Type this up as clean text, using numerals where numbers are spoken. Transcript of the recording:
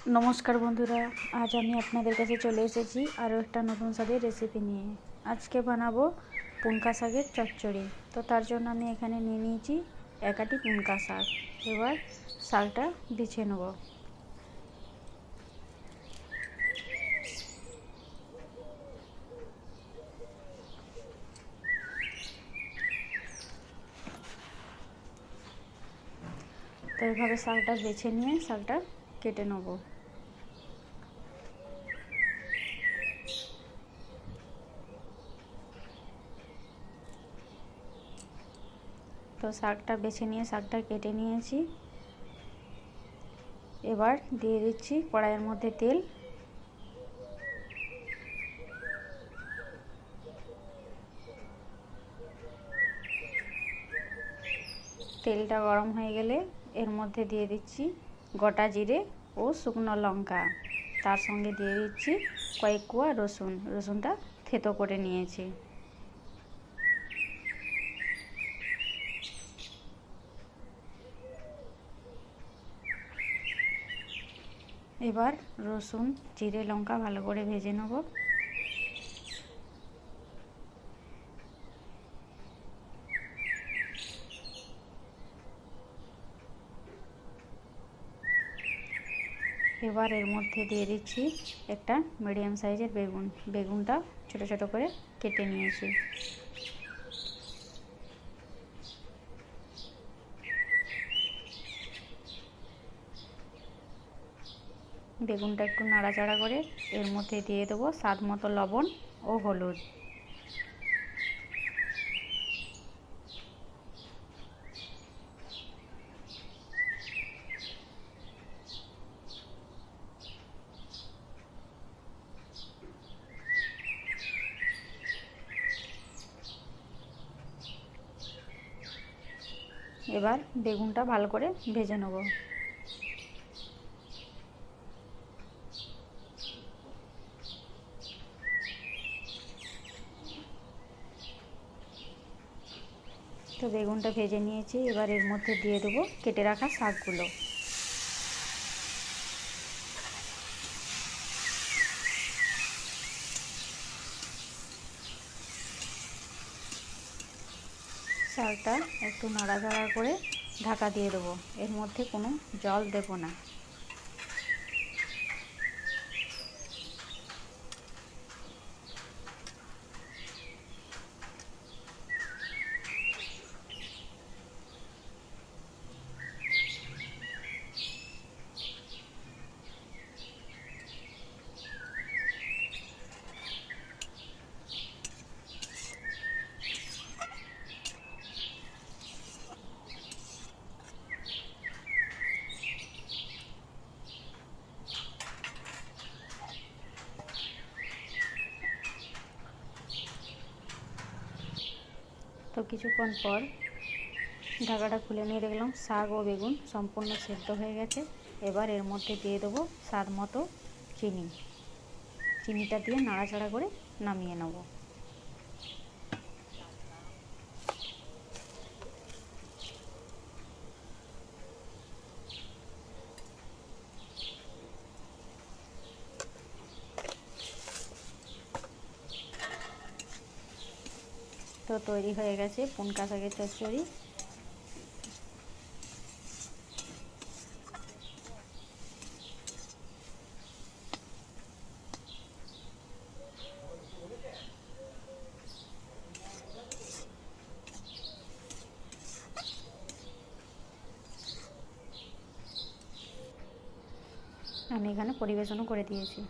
নমস্কার বন্ধুরা, আজ আমি আপনাদের কাছে চলে এসেছি আরও একটা নতুন স্বাদের রেসিপি নিয়ে। আজকে বানাবো পুনকা শাকের চচ্চড়ি। তো তার জন্য আমি এখানে নিয়ে নিয়েছি এক আটি পুনকা শাক। এবার শাকটা বেছে নেব। তো এইভাবে শাকটা বেছে নিয়ে শাকটা কেটে নেব। তো শাকটা বেছে নিয়ে শাকটা কেটে নিয়েছি। এবার দিয়ে দিচ্ছি কড়াইয়ের মধ্যে তেল। তেলটা গরম হয়ে গেলে এর মধ্যে দিয়ে দিচ্ছি গোটা জিরে ও শুকনো লঙ্কা। তার সঙ্গে দিয়ে দিচ্ছি কয়েক কোয়া রসুনটা থেতো করে নিয়েছি। এবার রসুন জিরে লঙ্কা ভালো করে ভেজে নেব। এবার এর মধ্যে দিয়ে দিচ্ছি একটা মিডিয়াম সাইজের বেগুনটা ছোট ছোট করে কেটে নিয়েছি। বেগুনটা একটু নাড়াচাড়া করে এর মধ্যে দিয়ে দেবো স্বাদ মতো লবণ ও হলুদ। এবার বেগুনটা ভালো করে ভেজে নেব। তো বেগুনটা ভেজে নিয়েছি। এবার এর মধ্যে দিয়ে দেবো কেটে রাখা শাকগুলো। শাকটা একটু নাড়াচাড়া করে ঢাকা দিয়ে দেবো। এর মধ্যে কোনো জল দেব না। তো কিছুক্ষণ পর ঢাকাটা খুলে নিয়ে দেখলাম শাক ও বেগুন সম্পূর্ণ সেদ্ধ হয়ে গেছে। এবার এর মধ্যে দিয়ে দেবো স্বাদ মতো চিনিটা দিয়ে নাড়াচাড়া করে নামিয়ে নেব। তো তৈরি হয়ে গেছে পুনকা শাকের চচ্চড়ি। আমি এখানে পরিবেশনও করে দিয়েছি।